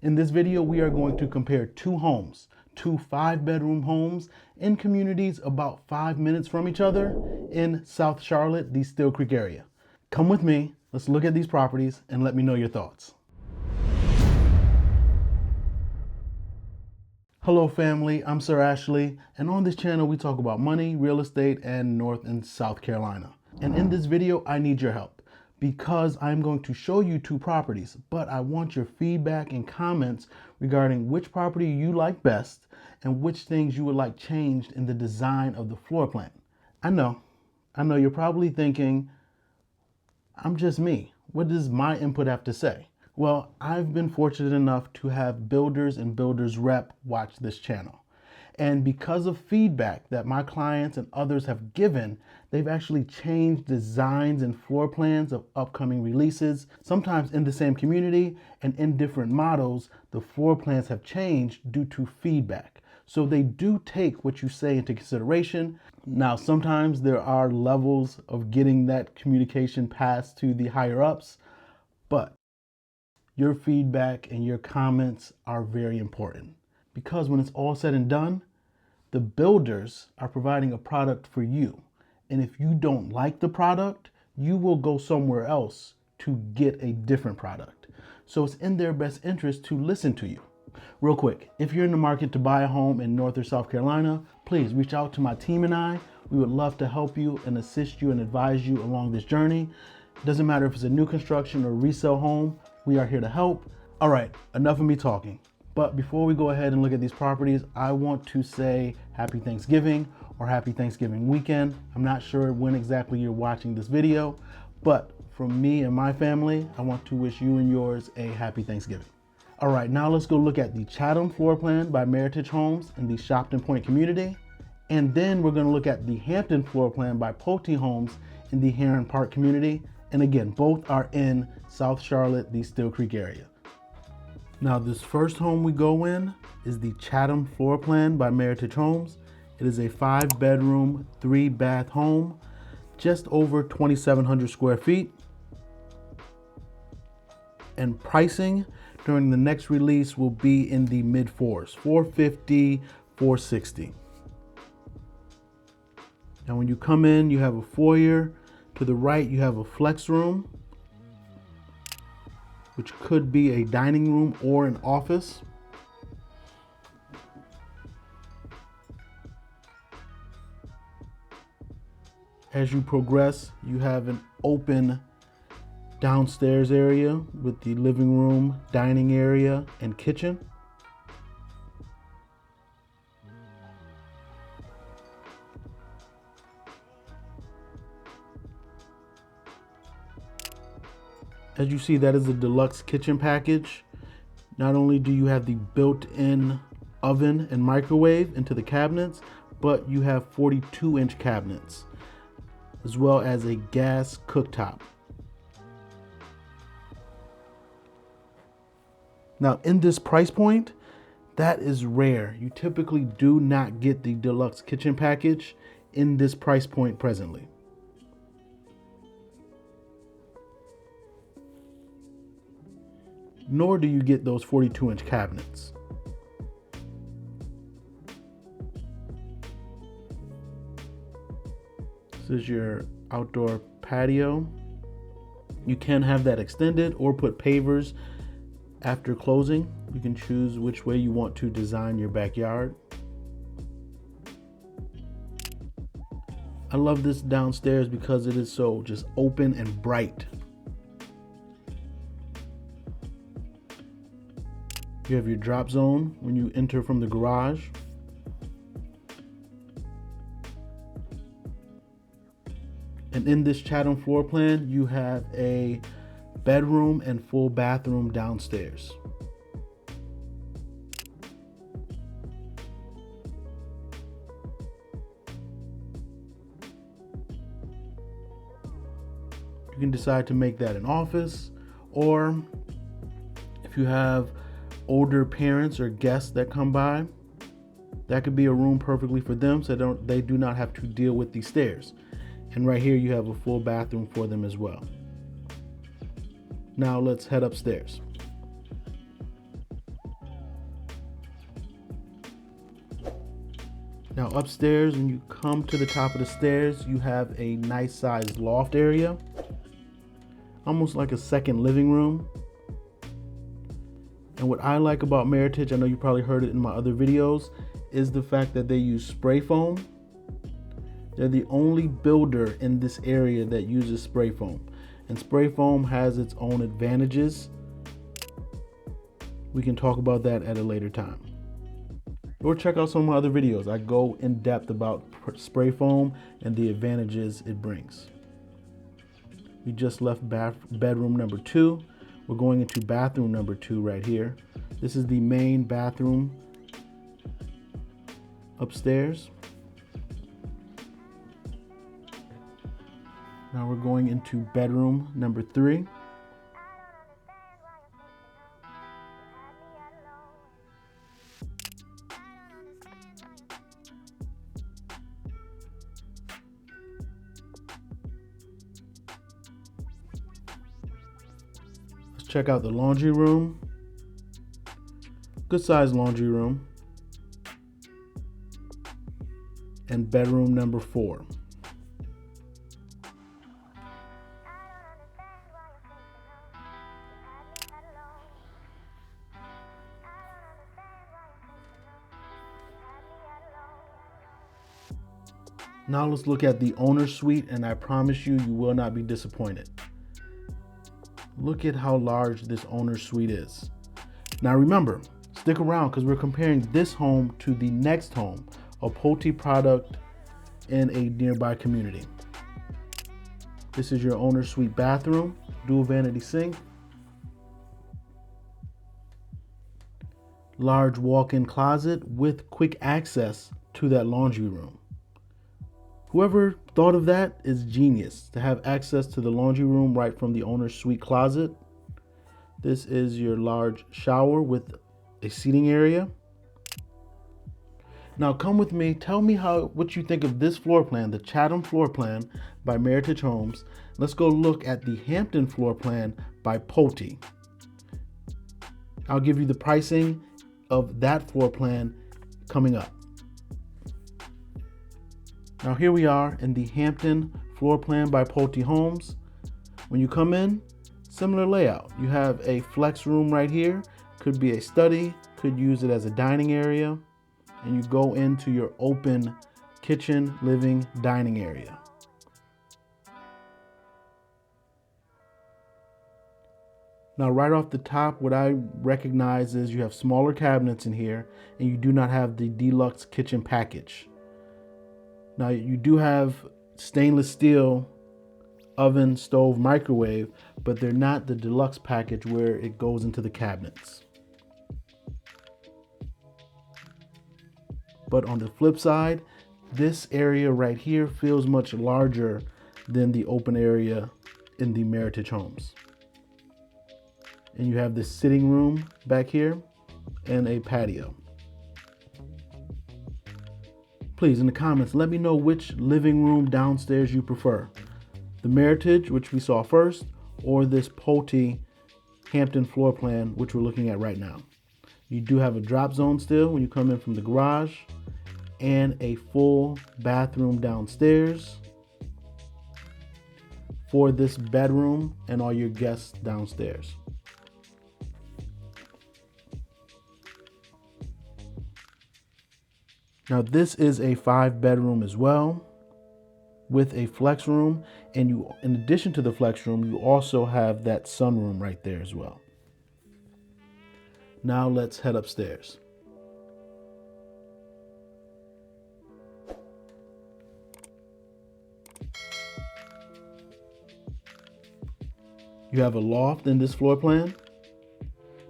In this video, we are going to compare two homes, two 5-bedroom homes in communities about 5 minutes from each other in South Charlotte, the Still Creek area. Come with me, let's look at these properties and let me know your thoughts. Hello family, I'm Sir Ashley, and on this channel we talk about money, real estate, and North and South Carolina. And in this video, I need your help because I'm going to show you two properties, but I want your feedback and comments regarding which property you like best and which things you would like changed in the design of the floor plan. I know you're probably thinking, I'm just me. What does my input have to say? Well, I've been fortunate enough to have builders and builders rep watch this channel. And because of feedback that my clients and others have given, they've actually changed designs and floor plans of upcoming releases. Sometimes in the same community and in different models, the floor plans have changed due to feedback. So they do take what you say into consideration. Now, sometimes there are levels of getting that communication passed to the higher ups, but your feedback and your comments are very important because when it's all said and done, the builders are providing a product for you. And if you don't like the product, you will go somewhere else to get a different product. So it's in their best interest to listen to you. Real quick, if you're in the market to buy a home in North or South Carolina, please reach out to my team and I. We would love to help you and assist you and advise you along this journey. Doesn't matter if it's a new construction or resale home, we are here to help. All right, enough of me talking. But before we go ahead and look at these properties, I want to say happy Thanksgiving or happy Thanksgiving weekend. I'm not sure when exactly you're watching this video, but from me and my family, I want to wish you and yours a happy Thanksgiving. All right, now let's go look at the Chatham floor plan by Meritage Homes in the Shopton Point community. And then we're gonna look at the Hampton floor plan by Pulte Homes in the Heron Park community. And again, both are in South Charlotte, the Still Creek area. Now, this first home we go in is the Chatham floor plan by Meritage Homes. It is a 5-bedroom, 3-bath home, just over 2,700 square feet. And pricing during the next release will be in the mid-4s, 450, 460. Now, when you come in, you have a foyer. To the right, you have a flex room, which could be a dining room or an office. As you progress, you have an open downstairs area with the living room, dining area, and kitchen. As you see, that is a deluxe kitchen package. Not only do you have the built-in oven and microwave into the cabinets, but you have 42-inch cabinets, as well as a gas cooktop. Now, in this price point, that is rare. You typically do not get the deluxe kitchen package in this price point presently. Nor do you get those 42-inch cabinets. This is your outdoor patio. You can have that extended or put pavers after closing. You can choose which way you want to design your backyard. I love this downstairs because it is so just open and bright. You have your drop zone when you enter from the garage. And in this Chatham floor plan, you have a bedroom and full bathroom downstairs. You can decide to make that an office, or if you have older parents or guests that come by, that could be a room perfectly for them so they do not have to deal with the stairs. And right here you have a full bathroom for them as well. Now let's head upstairs. Now upstairs, when you come to the top of the stairs, you have a nice sized loft area, almost like a second living room. And what I like about Meritage, I know you probably heard it in my other videos, is the fact that they use spray foam. They're the only builder in this area that uses spray foam. And spray foam has its own advantages. We can talk about that at a later time. Or check out some of my other videos. I go in depth about spray foam and the advantages it brings. We just left bedroom number 2. We're going into bathroom number 2 right here. This is the main bathroom upstairs. Now we're going into bedroom number 3. Let's check out the laundry room. Good sized laundry room. And bedroom number 4. Now let's look at the owner's suite, and I promise you, you will not be disappointed. Look at how large this owner's suite is. Now remember, stick around because we're comparing this home to the next home, a Pulte product in a nearby community. This is your owner's suite bathroom, dual vanity sink, large walk-in closet with quick access to that laundry room. Whoever thought of that is genius, to have access to the laundry room right from the owner's suite closet. This is your large shower with a seating area. Now come with me, tell me what you think of this floor plan, the Chatham floor plan by Meritage Homes. Let's go look at the Hampton floor plan by Pulte. I'll give you the pricing of that floor plan coming up. Now here we are in the Hampton floor plan by Pulte Homes. When you come in, similar layout. You have a flex room right here. Could be a study, could use it as a dining area. And you go into your open kitchen, living, dining area. Now right off the top, what I recognize is you have smaller cabinets in here and you do not have the deluxe kitchen package. Now you do have stainless steel oven, stove, microwave, but they're not the deluxe package where it goes into the cabinets. But on the flip side, this area right here feels much larger than the open area in the Meritage Homes. And you have this sitting room back here and a patio. Please, in the comments, let me know which living room downstairs you prefer. The Meritage, which we saw first, or this Pulte Hampton floor plan, which we're looking at right now. You do have a drop zone still when you come in from the garage, and a full bathroom downstairs for this bedroom and all your guests downstairs. Now this is a 5-bedroom as well with a flex room, and you, in addition to the flex room, you also have that sunroom right there as well. Now let's head upstairs. You have a loft in this floor plan.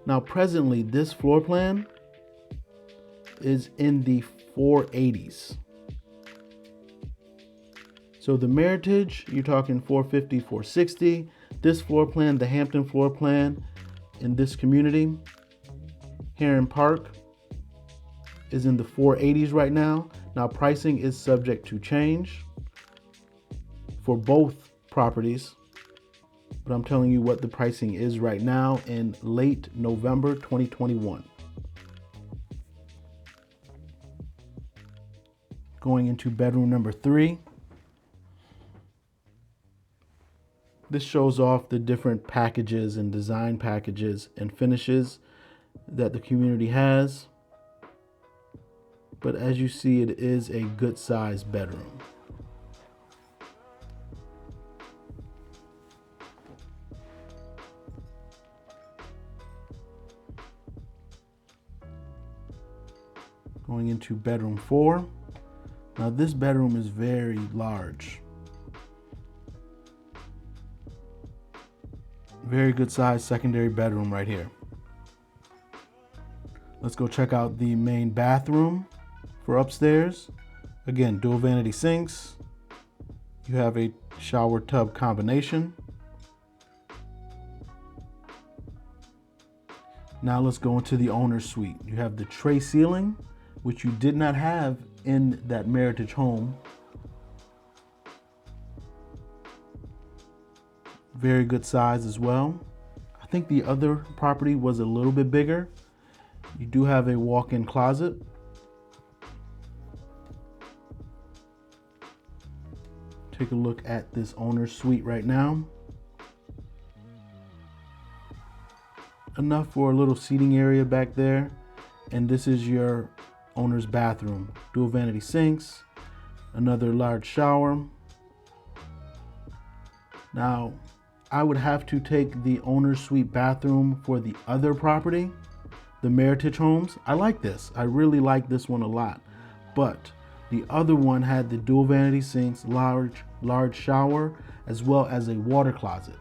Now presently this floor plan is in the 480s. So the Meritage, you're talking 450, 460. This floor plan, the Hampton floor plan in this community, Heron Park, is in the 480s right now. Now pricing is subject to change for both properties, but I'm telling you what the pricing is right now in late November 2021. Going into bedroom number 3. This shows off the different packages and design packages and finishes that the community has. But as you see, it is a good sized bedroom. Going into bedroom 4. Now this bedroom is very large. Very good size secondary bedroom right here. Let's go check out the main bathroom for upstairs. Again, dual vanity sinks. You have a shower tub combination. Now let's go into the owner's suite. You have the tray ceiling, which you did not have in that Meritage home. Very good size as well. I think the other property was a little bit bigger. You do have a walk-in closet. Take a look at this owner's suite right now. Enough for a little seating area back there. And this is your owner's bathroom. Dual vanity sinks, another large shower. Now, I would have to take the owner's suite bathroom for the other property, the Meritage Homes. I like this. I really like this one a lot. But the other one had the dual vanity sinks, large shower, as well as a water closet.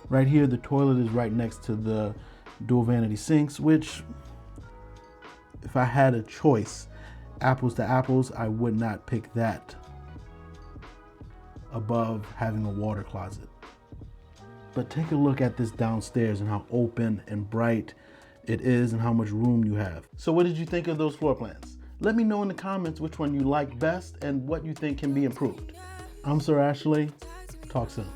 Right here, the toilet is right next to the dual vanity sinks, which, if I had a choice, apples to apples, I would not pick that above having a water closet. But take a look at this downstairs and how open and bright it is and how much room you have. So what did you think of those floor plans? Let me know in the comments which one you like best and what you think can be improved. I'm Sir Ashley. Talk soon.